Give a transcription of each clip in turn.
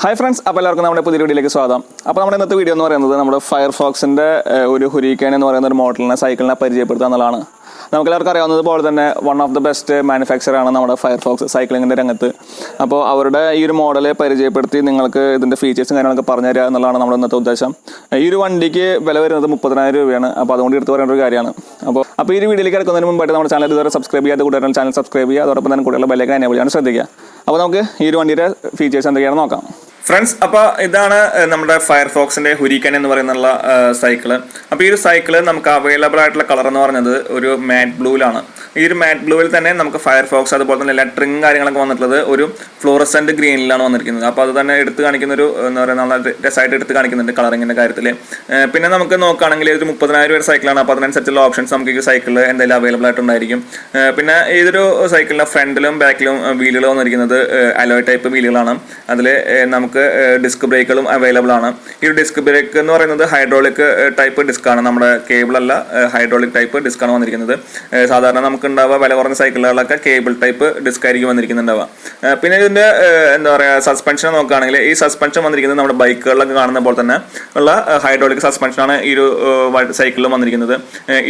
Hi friends, എല്ലാവർക്കും നമ്മുടെ പുതിയ വീഡിയോയിലേക്ക് സ്വാഗതം. അപ്പോൾ നമ്മുടെ ഇന്നത്തെ വീഡിയോ എന്ന് പറയുന്നത് നമ്മുടെ ഫയർഫോക്സിന്റെ ഒരു ഹുരിക്കൻ എന്ന് പറയുന്ന ഒരു മോഡലിനെ സൈക്കിളിനെ പരിചയപ്പെടുത്തുക എന്നുള്ളതാണ്. നമുക്കെല്ലാവർക്കും അറിയാവുന്നതുപോലെ തന്നെ one of the best manufacture ആണ് നമ്മുടെ ഫയർഫോക്സ് സൈക്ലിങ്ങിൻ്റെ രംഗത്ത്. അപ്പോൾ അവരുടെ ഈ ഒരു മോഡല് പരിചയപ്പെടുത്തി നിങ്ങൾക്ക് ഇതിൻ്റെ ഫീച്ചേഴ്സും കാര്യങ്ങളൊക്കെ പറഞ്ഞു തരിക എന്നുള്ളതാണ് നമ്മുടെ ഇന്നത്തെ ഉദ്ദേശം. ഈ ഒരു വണ്ടിക്ക് വില വരുന്നത് 30,000 രൂപയാണ്. അപ്പോൾ അതുകൊണ്ട് എടുത്ത് പറയേണ്ട ഒരു കാര്യമാണ്. അപ്പോൾ ഈ ഒരു വീഡിയോയിലേക്ക് കിടക്കുന്നതിന് മുമ്പായിട്ട് നമ്മുടെ ചാനൽ ഇതുവരെ സബ്സ്ക്രൈബ് ചെയ്യാത്ത കൂട്ടുകാരുടെ ചാനൽ സബ്സ്ക്രൈബ് ചെയ്യുക. അതോടൊപ്പം തന്നെ കൂടുതലുള്ള ബെല്ലൈക്കൻ എനേബിൾ ചെയ്യാൻ ശ്രദ്ധിക്കുക. അപ്പോൾ നമുക്ക് ഈ ഒരു വണ്ടിയുടെ ഫീച്ചേഴ്സ് എന്തൊക്കെയാണെന്ന് നോക്കാം. ഫ്രണ്ട്സ്, അപ്പോൾ ഇതാണ് നമ്മുടെ ഫയർഫോക്സിൻ്റെ ഹുരിക്കൻ എന്ന് പറയുന്നുള്ള സൈക്കിള്. അപ്പോൾ ഈ ഒരു സൈക്കിള് നമുക്ക് അവൈലബിൾ ആയിട്ടുള്ള കളർ എന്ന് പറയുന്നത് ഒരു മാറ്റ് ബ്ലൂവിലാണ്. ഈ ഒരു മാറ്റ് ബ്ലൂവിൽ തന്നെ നമുക്ക് ഫയർഫോക്സ് അതുപോലെ തന്നെ ലെറ്ററിങ് കാര്യങ്ങളൊക്കെ വന്നിട്ടുള്ളത് ഒരു ഫ്ലോറസെന്റ് ഗ്രീനിലാണ് വന്നിരിക്കുന്നത്. അപ്പോൾ അത് തന്നെ എടുത്ത് കാണിക്കുന്ന ഒരു എന്താ പറയുക നല്ല രസമായിട്ട് എടുത്ത് കാണിക്കുന്നുണ്ട് കളറിങ്ങിൻ്റെ കാര്യത്തിൽ. പിന്നെ നമുക്ക് നോക്കുകയാണെങ്കിൽ ഒരു 30,000 രൂപ സൈക്കിളാണ്. അപ്പോൾ അതിനനുസരിച്ചുള്ള ഓപ്ഷൻസ് നമുക്ക് ഈ സൈക്കിളിൽ എന്തായാലും അവൈലബിൾ ആയിട്ടുണ്ടായിരിക്കും. പിന്നെ ഇതൊരു സൈക്കിളിൻ്റെ ഫ്രണ്ടിലും ബാക്കിലും വീലുകൾ വന്നിരിക്കുന്നത് അലോയ് ടൈപ്പ് വീലുകളാണ്. അതിൽ നമുക്ക് ഡിസ്ക് ബ്രേക്കുകളും അവൈലബിൾ ആണ്. ഈ ഒരു ഡിസ്ക് ബ്രേക്ക് എന്ന് പറയുന്നത് ഹൈഡ്രോളിക് ടൈപ്പ് ഡിസ്ക്കാണ്. നമ്മുടെ കേബിളല്ല, ഹൈഡ്രോളിക് ടൈപ്പ് ഡിസ്ക്കാണ് വന്നിരിക്കുന്നത്. സാധാരണ നമുക്ക് ഉണ്ടാവുക വില കുറഞ്ഞ സൈക്കിളുകളൊക്കെ കേബിൾ ടൈപ്പ് ഡിസ്ക് ആയിരിക്കും വന്നിരിക്കുന്നുണ്ടാവുക. പിന്നെ ഇതിന്റെ എന്താ പറയുക സസ്പെൻഷൻ നോക്കുകയാണെങ്കിൽ ഈ സസ്പെൻഷൻ വന്നിരിക്കുന്നത് നമ്മുടെ ബൈക്കുകളിലൊക്കെ കാണുന്ന പോലെ തന്നെ ഉള്ള ഹൈഡ്രോളിക് സസ്പെൻഷനാണ് ഈ ഒരു സൈക്കിളിലും വന്നിരിക്കുന്നത്.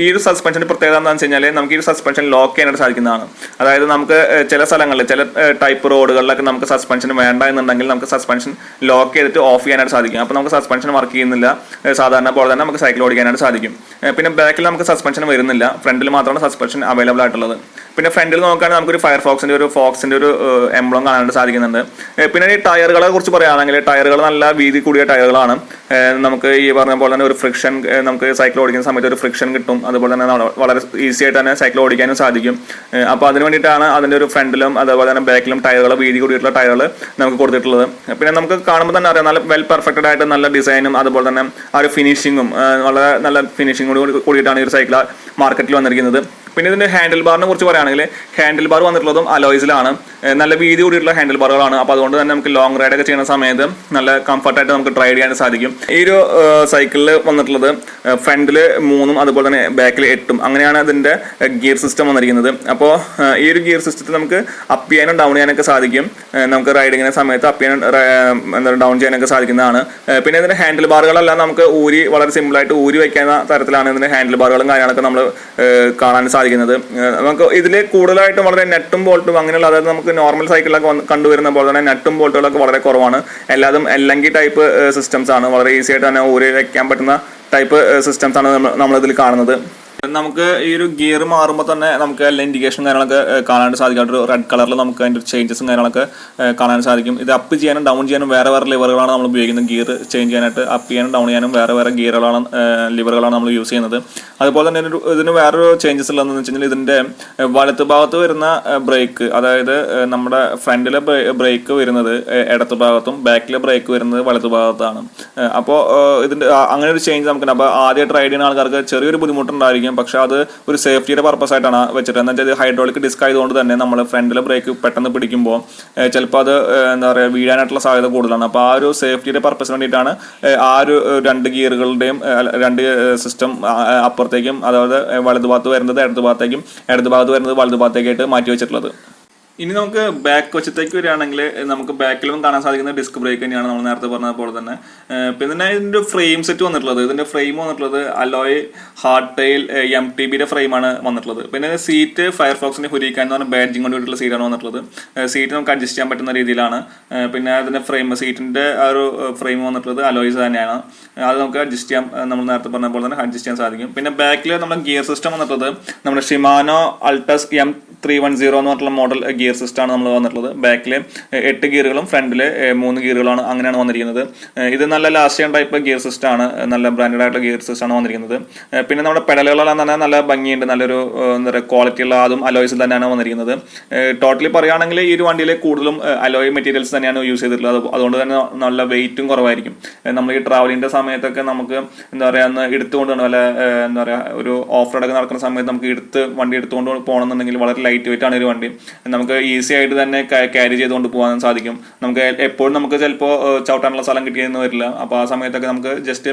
ഈ ഒരു സസ്പെൻഷന്റെ പ്രത്യേകത എന്താണെന്ന് വെച്ച് കഴിഞ്ഞാൽ നമുക്ക് ഈ ഒരു സസ്പെൻഷൻ ലോക്ക് ചെയ്യാനായിട്ട് സാധിക്കുന്നതാണ്. അതായത് നമുക്ക് ചില സ്ഥലങ്ങളിൽ ചില ടൈപ്പ് റോഡുകളിലൊക്കെ നമുക്ക് സസ്പെൻഷൻ വേണ്ട എന്നുണ്ടെങ്കിൽ നമുക്ക് സസ്പെൻഷൻ ലോക്ക് ചെയ്തിട്ട് ഓഫ് ചെയ്യാനായിട്ട് സാധിക്കും. അപ്പോൾ നമുക്ക് സസ്പെൻഷൻ വർക്ക് ചെയ്യുന്നില്ല. സാധാരണ പോലെ തന്നെ നമുക്ക് സൈക്കിൾ ഓടിക്കാനായിട്ട് സാധിക്കും. പിന്നെ ബാക്കിൽ നമുക്ക് സസ്പെൻഷൻ വരുന്നില്ല, ഫ്രണ്ടിൽ മാത്രമാണ് സസ്പെൻഷൻ അവൈലബിൾ ആയിട്ടുള്ളത്. പിന്നെ ഫ്രണ്ടിൽ നോക്കുകയാണെങ്കിൽ നമുക്കൊരു ഫോക്സിന്റെ ഒരു എംബ്ലം കാണാനായിട്ട് സാധിക്കുന്നുണ്ട്. പിന്നെ ഈ ടയറുകളെ കുറിച്ച് പറയുകയാണെങ്കിൽ ടയറുകൾ നല്ല വീതി കൂടിയ ടയറുകളാണ്. നമുക്ക് ഈ പറഞ്ഞ പോലെ തന്നെ ഒരു ഫ്രിക്ഷൻ നമുക്ക് സൈക്കിൾ ഓടിക്കുന്ന സമയത്ത് ഒരു ഫ്രിക്ഷൻ കിട്ടും. അതുപോലെ തന്നെ വളരെ ഈസി ആയിട്ട് തന്നെ സൈക്കിൾ ഓടിക്കാനും സാധിക്കും. അപ്പോൾ അതിന് വേണ്ടിയിട്ടാണ് അതിൻ്റെ ഒരു ഫ്രണ്ടിലും അതുപോലെ തന്നെ ബാക്കിലും ടയറുകൾ വീതി കൂടിയിട്ടുള്ള ടയറുകൾ നമുക്ക് കൊടുത്തിട്ടുള്ളത്. പിന്നെ നമുക്ക് കാണുമ്പോൾ തന്നെ അറിയാം നല്ല വെൽ പെർഫെക്റ്റഡ് ആയിട്ട് നല്ല ഡിസൈനും അതുപോലെ തന്നെ ആ ഒരു ഫിനിഷിങ്ങും വളരെ നല്ല ഫിനിഷിംഗ് കൂടിയിട്ടാണ് ഈ ഒരു സൈക്കിൾ മാർക്കറ്റിൽ വന്നിരിക്കുന്നത്. പിന്നെ ഇതിന്റെ ഹാൻഡിൽ ബാറിനെ കുറിച്ച് പറയുകയാണെങ്കിൽ ഹാൻഡിൽ ബാർ വന്നിട്ടുള്ളതും അലോയ്സിലാണ്. നല്ല വീതി കൂടിയിട്ടുള്ള ഹാൻഡിൽ ബാറുകളാണ്. അപ്പോൾ അതുകൊണ്ട് തന്നെ നമുക്ക് ലോങ് റൈഡ് ഒക്കെ ചെയ്യുന്ന സമയത്ത് നല്ല കംഫർട്ടായിട്ട് നമുക്ക് ഡ്രൈവ് ചെയ്യാൻ സാധിക്കും. ഈ ഒരു സൈക്കിളിൽ വന്നിട്ടുള്ളത് ഫ്രണ്ടിൽ 3 അതുപോലെ തന്നെ ബാക്കിൽ 8 അങ്ങനെയാണ് അതിന്റെ ഗിയർ സിസ്റ്റം വന്നിരിക്കുന്നത്. അപ്പോൾ ഈ ഒരു ഗിയർ സിസ്റ്റത്തിൽ നമുക്ക് അപ്പ് ചെയ്യാനും ഡൗൺ ചെയ്യാനൊക്കെ സാധിക്കും. നമുക്ക് റൈഡിങ്ങിന്റെ സമയത്ത് അപ്പ് ചെയ്യാനും എന്താ ഡൗൺ ചെയ്യാനൊക്കെ സാധിക്കുന്നതാണ്. പിന്നെ ഇതിന്റെ ഹാൻഡിൽ ബാറുകളെല്ലാം നമുക്ക് വളരെ സിമ്പിളായിട്ട് ഊരി വയ്ക്കുന്ന തരത്തിലാണ് ഇതിന്റെ ഹാൻഡിൽ ബാറുകളും കാര്യങ്ങളൊക്കെ നമ്മൾ കാണാൻ സാധിക്കുന്നത്. നമുക്ക് ഇതിൽ കൂടുതലായിട്ടും വളരെ നെട്ടും ബോൾട്ടും അങ്ങനെയുള്ള അതായത് നമുക്ക് നോർമൽ സൈക്കിളിലൊക്കെ കണ്ടുവരുന്ന പോലെ തന്നെ നെട്ടും ബോൾട്ടുകളൊക്കെ വളരെ കുറവാണ്. എല്ലാതും എല്ലങ്കി ടൈപ്പ് സിസ്റ്റംസ് ആണ്. വളരെ ഈസി ആയിട്ട് തന്നെ ഊരി വയ്ക്കാൻ പറ്റുന്ന ടൈപ്പ് സിസ്റ്റംസ് ആണ് നമ്മളിതിൽ കാണുന്നത്. നമുക്ക് ഈ ഒരു ഗിയർ മാറുമ്പോൾ തന്നെ നമുക്ക് എല്ലാ ഇൻഡിക്കേഷൻ കാര്യങ്ങളൊക്കെ കാണാൻ സാധിക്കും. ഒരു റെഡ് കളറിൽ നമുക്ക് അതിൻ്റെ ചേഞ്ചസും കാര്യങ്ങളൊക്കെ കാണാൻ സാധിക്കും. ഇത് അപ്പ് ചെയ്യാനും ഡൗൺ ചെയ്യാനും വേറെ ലിവറുകളാണ് നമ്മൾ ഉപയോഗിക്കുന്നത്. ഗിയർ ചേഞ്ച് ചെയ്യാനായിട്ട് അപ്പ് ചെയ്യാനും ഡൗൺ ചെയ്യാനും വേറെ ഗിയറുകളാണ് ലിവറുകളാണ് നമ്മൾ യൂസ് ചെയ്യുന്നത്. അതുപോലെ തന്നെ ഇതിന് വേറൊരു ചേഞ്ചസ് ഉള്ളതെന്ന് വെച്ച് കഴിഞ്ഞാൽ ഇതിൻ്റെ വലത്ത് ഭാഗത്ത് വരുന്ന ബ്രേക്ക്, അതായത് നമ്മുടെ ഫ്രണ്ടിലെ ബ്രേക്ക് വരുന്നത് ഇടത്ത് ഭാഗത്തും ബാക്കിലെ ബ്രേക്ക് വരുന്നത് വലത്ത് ഭാഗത്താണ്. അപ്പോൾ ഇതിൻ്റെ അങ്ങനെ ഒരു ചേഞ്ച് നമുക്കുണ്ട്. അപ്പോൾ ആദ്യമായിട്ട് റൈഡ് ചെയ്യുന്ന ആൾക്കാർക്ക് ചെറിയൊരു ബുദ്ധിമുട്ടുണ്ടായിരിക്കും. പക്ഷെ അത് ഒരു സേഫ്റ്റിയുടെ പർപ്പസ് ആയിട്ടാണ് വെച്ചിട്ട്. എന്ന് വെച്ചാൽ ഹൈഡ്രോളിക് ഡിസ്ക് ആയതുകൊണ്ട് തന്നെ നമ്മൾ ഫ്രണ്ടിലെ ബ്രേക്ക് പെട്ടെന്ന് പിടിക്കുമ്പോൾ ചിലപ്പോൾ അത് എന്താ പറയുക വീഴാനായിട്ടുള്ള സാധ്യത കൂടുതലാണ്. അപ്പോൾ ആ ഒരു സേഫ്റ്റിയുടെ പർപ്പസിന് വേണ്ടിയിട്ടാണ് ആ ഒരു 2 ഗിയറുകളുടെയും 2 സിസ്റ്റം അപ്പുറത്തേക്കും അതായത് വലതു ഭാഗത്ത് വരുന്നത് ഇടതു ഭാഗത്തേക്കും ഇടതു ഭാഗത്ത് വരുന്നത് വലതു ഭാഗത്തേക്കായിട്ട് മാറ്റി വെച്ചിട്ടുള്ളത്. ഇനി നമുക്ക് ബാക്ക് വശത്തേക്ക് വരികയാണെങ്കിൽ നമുക്ക് ബാക്കിലും കാണാൻ സാധിക്കുന്ന ഡിസ്ക് ബ്രേക്ക് തന്നെയാണ് നമ്മൾ നേരത്തെ പറഞ്ഞ പോലെ തന്നെ. പിന്നെ ഇതിൻ്റെ ഫ്രെയിം സെറ്റ് വന്നിട്ടുള്ളത് ഇതിൻ്റെ ഫ്രെയിം വന്നിട്ടുള്ളത് അലോയ് ഹാർഡ്ടെയിൽ MTBയുടെ ഫ്രെയിമാണ് വന്നിട്ടുള്ളത്. പിന്നെ സീറ്റ് ഫയർഫോക്സിൻ്റെ ഹുരിക്കൻ എന്ന് പറഞ്ഞ ബാഡ്ജിങ് കൊണ്ടുള്ള സീറ്റാണ് വന്നിട്ടുള്ളത്. സീറ്റ് നമുക്ക് അഡ്ജസ്റ്റ് ചെയ്യാൻ പറ്റുന്ന രീതിയിലാണ്. പിന്നെ അതിൻ്റെ സീറ്റിൻ്റെ ആ ഒരു ഫ്രെയിം വന്നിട്ടുള്ളത് അലോയ്സ് തന്നെയാണ്. അത് നമുക്ക് അഡ്ജസ്റ്റ് ചെയ്യാം, നമ്മൾ നേരത്തെ പറഞ്ഞ പോലെ തന്നെ അഡ്ജസ്റ്റ് ചെയ്യാൻ സാധിക്കും. പിന്നെ ബാക്കിൽ നമ്മുടെ ഗിയർ സിസ്റ്റം വന്നിട്ടുള്ളത് നമ്മുടെ ഷിമാനോ അൾട്ടസ് M310 എന്ന് പറഞ്ഞിട്ടുള്ള മോഡൽ ഗിയർ സിസ്റ്റമാണ് നമ്മൾ വന്നിട്ടുള്ളത്. ബാക്കിൽ 8 ഗിയറുകളും ഫ്രണ്ടിൽ 3 ഗിയറുകളാണ് അങ്ങനെയാണ് വന്നിരിക്കുന്നത്. ഇത് നല്ല ലാസ്റ്റ് ടൈപ്പ് ഗിയർ സിസ്റ്റം ആണ്. നല്ല ബ്രാൻഡഡ് ആയിട്ടുള്ള ഗിയർ സിസ്റ്റം ആണ് വന്നിരിക്കുന്നത്. പിന്നെ നമ്മുടെ പെഡലുകളെല്ലാം തന്നെ നല്ല ഭംഗിയുണ്ട്, നല്ലൊരു എന്താ പറയുക ക്വാളിറ്റി ഉള്ള അതും അലോയ്സിൽ തന്നെയാണ് വന്നിരിക്കുന്നത്. ടോട്ടലി പറയുകയാണെങ്കിൽ ഈ ഒരു വണ്ടിയിൽ കൂടുതലും അലോയ് മെറ്റീരിയൽസ് തന്നെയാണ് യൂസ് ചെയ്തിട്ടുള്ളത്. അതുകൊണ്ട് തന്നെ നല്ല വെയിറ്റും കുറവായിരിക്കും. നമ്മൾ ഈ ട്രാവലിൻ്റെ സമയത്തൊക്കെ നമുക്ക് എന്താ പറയുക എടുത്തുകൊണ്ട് വല്ല എന്താ പറയുക ഒരു ഓഫ് റോഡൊക്കെ നടക്കുന്ന സമയത്ത് നമുക്ക് വണ്ടി എടുത്തുകൊണ്ട് പോകണമെന്നുണ്ടെങ്കിൽ വളരെ ലൈറ്റ് വെയിറ്റ് ആണ് ഒരു വണ്ടി. നമുക്ക് ഈസി ആയിട്ട് തന്നെ ക്യാരി ചെയ്തുകൊണ്ട് പോകാൻ സാധിക്കും. നമുക്ക് എപ്പോഴും നമുക്ക് ചിലപ്പോൾ ചവിട്ടാനുള്ള സ്ഥലം കിട്ടിയെന്ന് വരില്ല. അപ്പോൾ ആ സമയത്തൊക്കെ നമുക്ക് ജസ്റ്റ്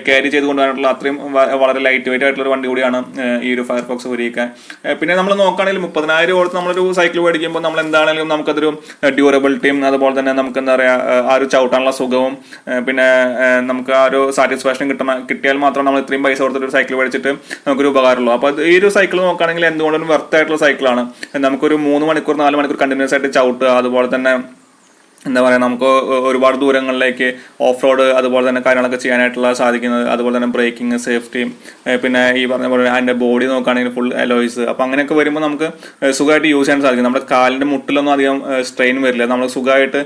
ക്യാരി ചെയ്ത് കൊണ്ടുപോകാനുള്ള അത്രയും വളരെ ലൈറ്റ് വെയിറ്റ് ആയിട്ടുള്ള ഒരു വണ്ടി കൂടിയാണ് ഈ ഒരു ഫയർഫോക്സ് ഹുറിക്കാൻ. പിന്നെ നമ്മൾ നോക്കുകയാണെങ്കിൽ 30,000 കൊടുത്ത് നമ്മളൊരു സൈക്കിൾ മേടിക്കുമ്പോൾ നമ്മൾ എന്താണെങ്കിലും നമുക്കതൊരു ഡ്യൂറബിലിറ്റിയും അതുപോലെ തന്നെ നമുക്ക് എന്താ പറയുക ആ ഒരു ചവിട്ടാനുള്ള സുഖവും പിന്നെ നമുക്ക് ആ ഒരു സാറ്റിസ്ഫാക്ഷൻ കിട്ടിയാൽ മാത്രം നമ്മൾ ഇത്രയും പൈസ കൊടുത്തിട്ട് ഒരു സൈക്കിൾ മേടിച്ചിട്ട് നമുക്കൊരു ഉപകാരമുള്ളൂ. അപ്പോൾ ഈ ഒരു സൈക്കിൾ നോക്കുകയാണെങ്കിൽ എന്തുകൊണ്ടും വെർത്ത് ആയിട്ടുള്ള സൈക്കിളാണ്. നമുക്കൊരു 3 മണിക്കൂർ 4 മണിക്കൂർ കണ്ടിന്യൂസ് ആയിട്ട് ചവിട്ടുക, അതുപോലെ തന്നെ എന്താ പറയുക നമുക്ക് ഒരുപാട് ദൂരങ്ങളിലേക്ക് ഓഫ് റോഡ് അതുപോലെ തന്നെ കാര്യങ്ങളൊക്കെ ചെയ്യാനായിട്ടുള്ള സാധിക്കുന്നത്. അതുപോലെ തന്നെ ബ്രേക്കിംഗ്, സേഫ്റ്റി, പിന്നെ ഈ പറഞ്ഞ പോലെ അതിൻ്റെ ബോഡി നോക്കുകയാണെങ്കിൽ ഫുൾ അലോയ്സ്. അപ്പോൾ അങ്ങനെയൊക്കെ വരുമ്പോൾ നമുക്ക് സുഖമായിട്ട് യൂസ് ചെയ്യാൻ സാധിക്കും. നമ്മുടെ കാലിൻ്റെ മുട്ടിലൊന്നും അധികം സ്ട്രെയിൻ വരില്ല, നമ്മൾ സുഖമായിട്ട്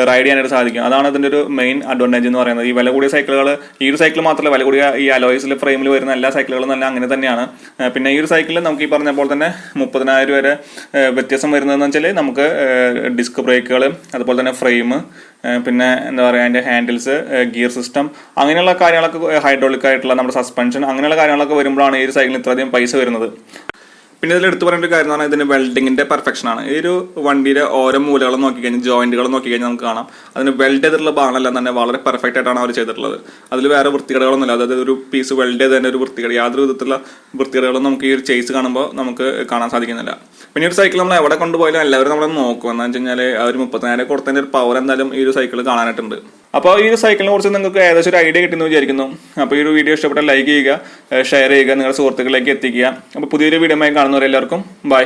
റൈഡ് ചെയ്യാനായിട്ട് സാധിക്കും. അതാണ് അതിൻ്റെ ഒരു മെയിൻ അഡ്വാൻറ്റേജ് എന്ന് പറയുന്നത്. ഈ വില കൂടിയ സൈക്കിളുകൾ, ഈ ഒരു സൈക്കിൾ മാത്രമല്ല വില കൂടിയ ഈ അലോയ്സിലെ ഫ്രെയിമിൽ വരുന്ന എല്ലാ സൈക്കിളുകളും തന്നെ അങ്ങനെ തന്നെയാണ്. പിന്നെ ഈ ഒരു സൈക്കിളിൽ നമുക്ക് ഈ പറഞ്ഞ പോലെ തന്നെ 30,000 വരെ വ്യത്യാസം വരുന്നതെന്ന് വെച്ചാൽ നമുക്ക് ഡിസ്ക് ബ്രേക്കുകൾ, അതുപോലെ തന്നെ ഫ്രെയിം, പിന്നെ എന്താ പറയുക അതിൻ്റെ ഹാൻഡിൽസ്, ഗിയർ സിസ്റ്റം, അങ്ങനെയുള്ള കാര്യങ്ങളൊക്കെ ഹൈഡ്രോളിക് ആയിട്ടുള്ള നമ്മുടെ സസ്പെൻഷൻ, അങ്ങനെയുള്ള കാര്യങ്ങളൊക്കെ വരുമ്പോഴാണ് ഈ ഒരു സൈക്കിളിന് ഇത്രയധികം പൈസ വരുന്നത്. പിന്നെ ഇതിൽ എടുത്തു പറയേണ്ട ഒരു കാര്യം എന്ന് പറഞ്ഞാൽ ഇതിന് വെൽഡിങ്ങിന്റെ പെർഫെക്ഷനാണ്. ഈ ഒരു വണ്ടിയുടെ ഓരോ മൂലകളും നോക്കിക്കഴിഞ്ഞാൽ, ജോയിന്റുകളും നോക്കിക്കഴിഞ്ഞാൽ നമുക്ക് കാണാം അതിന് വെൽഡ് ചെയ്തിട്ടുള്ള ഭാഗങ്ങളെല്ലാം തന്നെ വളരെ പെർഫെക്റ്റ് ആയിട്ടാണ് അവർ ചെയ്തിട്ടുള്ളത്. അതിൽ വേറെ വൃത്തികേടുകളൊന്നുമില്ല. അതായത് ഒരു പീസ് വെൽഡ് ചെയ്ത് തന്നെ ഒരു വൃത്തികേട്, യാതൊരു വിധത്തിലുള്ള വൃത്തികേടുകളും നമുക്ക് ഈ ഒരു ചേസ് കാണുമ്പോൾ നമുക്ക് കാണാൻ സാധിക്കുന്നില്ല. പിന്നെ ഒരു സൈക്കിൾ നമ്മൾ എവിടെ കൊണ്ടുപോയാലും എല്ലാവരും നമ്മളെ നോക്കും. എന്താണെന്ന് വെച്ച് കഴിഞ്ഞാൽ ആ ഒരു 30,000 കൊടുത്തതിൻ്റെ ഒരു പവർ എന്തായാലും ഈ ഒരു സൈക്കിൾ കാണാനായിട്ടുണ്ട്. അപ്പോൾ ഈ ഒരു സൈക്കിളിനെ കുറിച്ച് നിങ്ങൾക്ക് ഏകദേശം ഒരു ഐഡിയ കിട്ടുമെന്ന് വിചാരിക്കുന്നു. അപ്പോൾ ഈ ഒരു വീഡിയോ ഇഷ്ടപ്പെട്ടാൽ ലൈക്ക് ചെയ്യുക, ഷെയർ ചെയ്യുക, നിങ്ങളുടെ സുഹൃത്തുക്കളിലേക്ക് എത്തിക്കുക. അപ്പോൾ പുതിയൊരു വീഡിയോയുമായി കാണുന്നവരെല്ലാവർക്കും ബൈ.